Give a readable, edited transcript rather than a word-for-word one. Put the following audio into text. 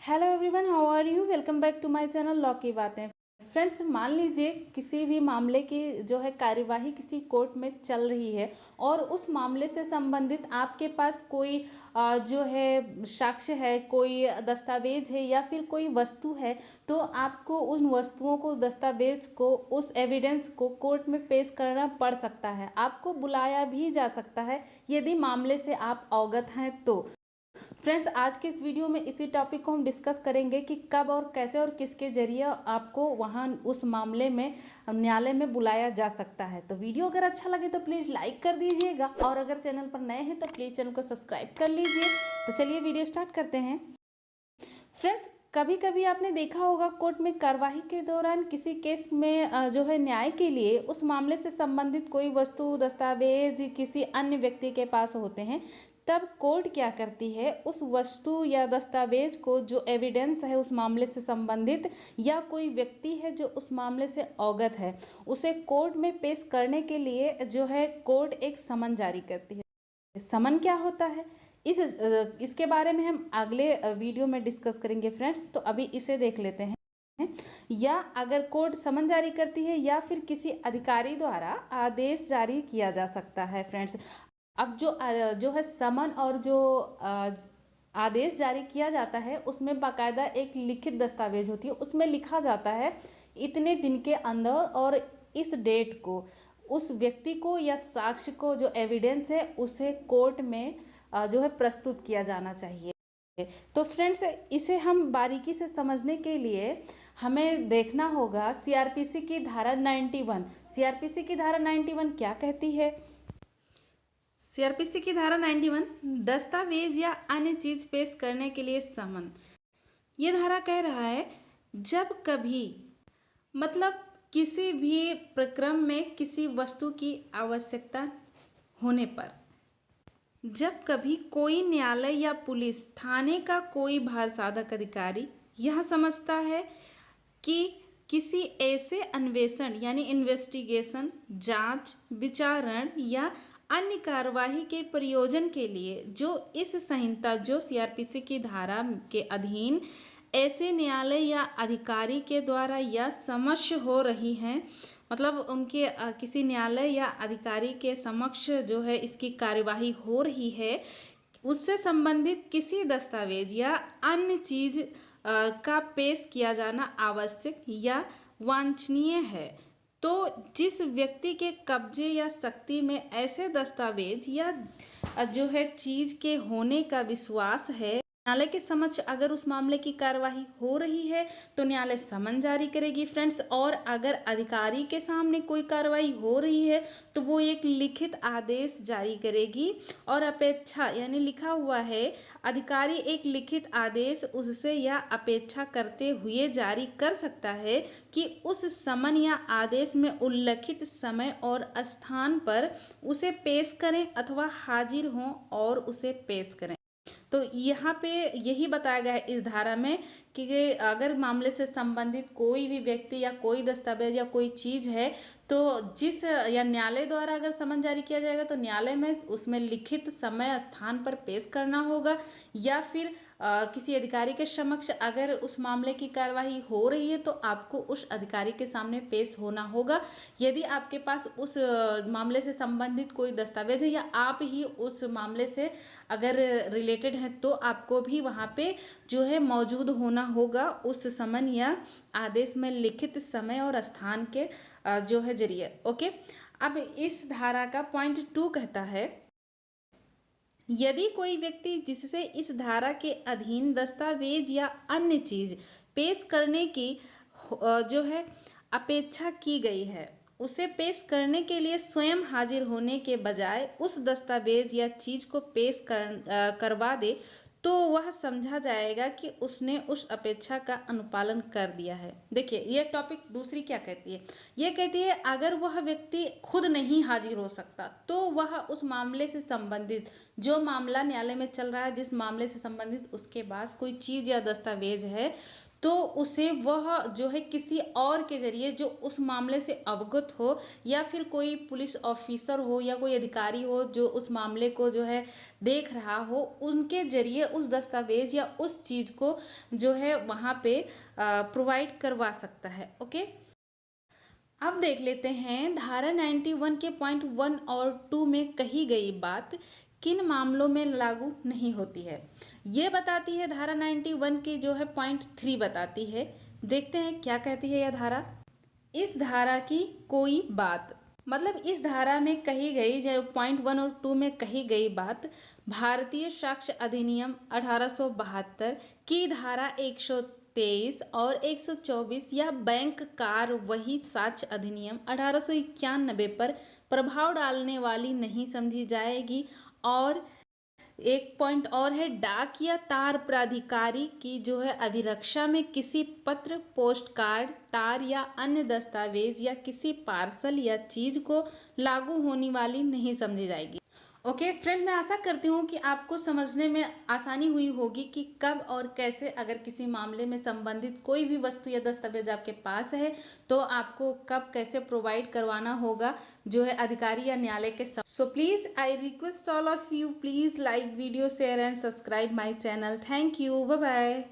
Hello everyone, how are you? Welcome back to my channel law की बातें। Friends, मान लीजिए किसी भी मामले की जो है कार्यवाही किसी कोर्ट में चल रही है और उस मामले से संबंधित आपके पास कोई जो है साक्ष्य है, कोई दस्तावेज है या फिर कोई वस्तु है। तो आपको उन वस्तुओं को, दस्तावेज को, उस एविडेंस को कोर्ट में पेश करना पड़ सकता है। आपको बुलाया भी जा सकता है यदि मामले से आप अवगत हैं तो। फ्रेंड्स, आज के इस वीडियो में इसी टॉपिक को हम डिस्कस करेंगे कि कब और कैसे और किसके जरिए आपको वहां उस मामले में न्यायालय में बुलाया जा सकता है। तो वीडियो अगर अच्छा लगे तो प्लीज़ लाइक कर दीजिएगा और अगर चैनल पर नए हैं तो प्लीज़ चैनल को सब्सक्राइब कर लीजिए। तो चलिए वीडियो स्टार्ट करते हैं। फ्रेंड्स, कभी कभी आपने देखा होगा कोर्ट में कार्यवाही के दौरान किसी केस में जो है न्याय के लिए उस मामले से संबंधित कोई वस्तु, दस्तावेज किसी अन्य व्यक्ति के पास होते हैं। तब कोर्ट क्या करती है, उस वस्तु या दस्तावेज को, जो एविडेंस है उस मामले से संबंधित या कोई व्यक्ति है जो उस मामले से अवगत है, उसे कोर्ट में पेश करने के लिए जो है कोर्ट एक समन जारी करती है। समन क्या होता है, इसके बारे में हम अगले वीडियो में डिस्कस करेंगे फ्रेंड्स। तो अभी इसे देख लेते हैं। या अगर कोर्ट समन जारी करती है या फिर किसी अधिकारी द्वारा आदेश जारी किया जा सकता है फ्रेंड्स। अब जो है समन और जो आदेश जारी किया जाता है उसमें बाकायदा एक लिखित दस्तावेज होती है। उसमें लिखा जाता है इतने दिन के अंदर और इस डेट को उस व्यक्ति को या साक्ष्य को, जो एविडेंस है, उसे कोर्ट में जो है प्रस्तुत किया जाना चाहिए। तो फ्रेंड्स, इसे हम बारीकी से समझने के लिए हमें देखना होगा सीआरपीसी की धारा 91। सीआरपीसी की धारा 91 क्या कहती है? सीआरपीसी की धारा 91 दस्तावेज या अन्य चीज पेश करने के लिए समन। ये धारा कह रहा है जब कभी, मतलब किसी भी प्रक्रम में किसी वस्तु की आवश्यकता होने पर, जब कभी कोई न्यायालय या पुलिस थाने का कोई भारसाधक अधिकारी यह समझता है कि किसी ऐसे अन्वेषण यानी इन्वेस्टिगेशन, जांच, विचारण या अन्य कार्यवाही के प्रयोजन के लिए जो इस संहिता, जो सीआरपीसी की धारा के अधीन ऐसे न्यायालय या अधिकारी के द्वारा या समक्ष हो रही हैं, मतलब उनके किसी न्यायालय या अधिकारी के समक्ष जो है इसकी कार्यवाही हो रही है, उससे संबंधित किसी दस्तावेज या अन्य चीज का पेश किया जाना आवश्यक या वांछनीय है। तो जिस व्यक्ति के कब्जे या शक्ति में ऐसे दस्तावेज या जो है चीज के होने का विश्वास है, न्यायालय के समक्ष अगर उस मामले की कार्यवाही हो रही है तो न्यायालय समन जारी करेगी फ्रेंड्स। और अगर अधिकारी के सामने कोई कार्यवाही हो रही है तो वो एक लिखित आदेश जारी करेगी। और अपेक्षा यानी लिखा हुआ है, अधिकारी एक लिखित आदेश उससे या अपेक्षा करते हुए जारी कर सकता है कि उस समन या आदेश में उल्लिखित समय और स्थान पर उसे पेश करें अथवा हाजिर हों और उसे पेश करें। तो यहाँ पे यही बताया गया है इस धारा में कि अगर मामले से संबंधित कोई भी व्यक्ति या कोई दस्तावेज या कोई चीज़ है, तो जिस या न्यायालय द्वारा अगर समन जारी किया जाएगा तो न्यायालय में उसमें लिखित समय स्थान पर पेश करना होगा। या फिर किसी अधिकारी के समक्ष अगर उस मामले की कार्यवाही हो रही है तो आपको उस अधिकारी के सामने पेश होना होगा। यदि आपके पास उस मामले से संबंधित कोई दस्तावेज है या आप ही उस मामले से अगर रिलेटेड हैं तो आपको भी वहाँ पे जो है मौजूद होना होगा उस समन या आदेश में लिखित समय और स्थान के जो है जरिए। ओके, अब इस धारा का पॉइंट 2 कहता है, यदि कोई व्यक्ति जिससे इस धारा के अधीन दस्तावेज या अन्य चीज पेश करने की जो है अपेक्षा की गई है, उसे पेश करने के लिए स्वयं हाजिर होने के बजाय उस दस्तावेज या चीज को पेश करवा दे तो वह समझा जाएगा कि उसने उस अपेक्षा का अनुपालन कर दिया है। देखिए, यह टॉपिक दूसरी क्या कहती है, यह कहती है अगर वह व्यक्ति खुद नहीं हाजिर हो सकता तो वह उस मामले से संबंधित, जो मामला न्यायालय में चल रहा है, जिस मामले से संबंधित उसके पास कोई चीज़ या दस्तावेज है, तो उसे वह जो है किसी और के ज़रिए जो उस मामले से अवगत हो, या फिर कोई पुलिस ऑफिसर हो या कोई अधिकारी हो जो उस मामले को जो है देख रहा हो, उनके ज़रिए उस दस्तावेज़ या उस चीज़ को जो है वहाँ पे प्रोवाइड करवा सकता है। ओके, अब देख लेते हैं धारा 91 के पॉइंट 1 और 2 में कही गई बात किन मामलों में लागू नहीं होती है। ये बताती है धारा 91 की जो है पॉइंट 3 बताती है। देखते हैं क्या कहती है यह धारा। इस धारा की कोई बात, मतलब इस धारा में कही गई जो पॉइंट 1 और 2 में कही गई बात भारतीय साक्ष्य अधिनियम 1872 की धारा 123 और 124 या बैंक कार्यवाही साक्ष्य अधिनियम 1891 पर प्रभाव डालने वाली नहीं समझी जाएगी। और एक पॉइंट और है, डाक या तार प्राधिकारी की जो है अभिरक्षा में किसी पत्र, पोस्ट कार्ड, तार या अन्य दस्तावेज या किसी पार्सल या चीज को लागू होने वाली नहीं समझी जाएगी। ओके फ्रेंड, मैं आशा करती हूँ कि आपको समझने में आसानी हुई होगी कि कब और कैसे अगर किसी मामले में संबंधित कोई भी वस्तु या दस्तावेज आपके पास है तो आपको कब कैसे प्रोवाइड करवाना होगा जो है अधिकारी या न्यायालय के। So please I request all of you, please like video, share and subscribe my channel. Thank you, bye bye.